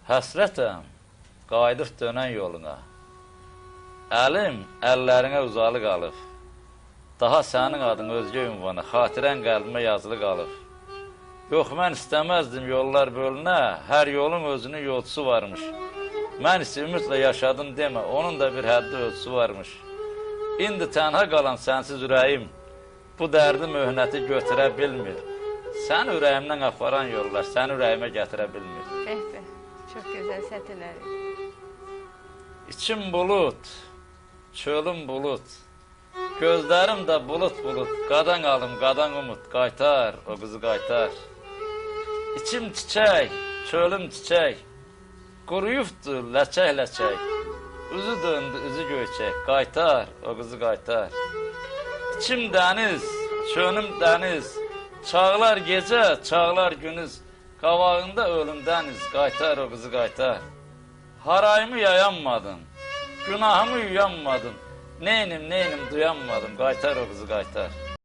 Həsrətəm, qayıdıb dönən yoluna. Əlim əllərinə uzalı qalıb. Daha sənin adın özgə ünvana, xatirən qəlbimə yazılı qalıb. Yox, mən istəməzdim yollar bölünə, hər yolun özünün yolcusu varmış. Mən isə ümidlə yaşadım demə, onun da bir həddi ölçüsü varmış. İndi tənha qalan sənsiz ürəyim, bu dərdi möhnəti götürə bilmir. Sən ürəyimdən aparan yollar, sən ürəyimə gətirə bilmir. Bəh, çox gözəl sətirləri. İçim bulut, çölüm bulut, gözlərim də bulut bulut, qadan alım, qadan umut, qaytar, o qızı qaytar. İçim çiçək, çölüm çiçək, quruyubdur ləçək ləçək, üzü döndü, üzü göyçək, qaytar, o qızı qaytar. İçim dəniz, çönüm dəniz, çağlar gecə, çağlar günüz, qavağında ölüm dəniz, qaytar, o qızı qaytar. Harayımı yayanmadım, günahımı yuyanmadım, neynim duyanmadım, qaytar, o qızı qaytar.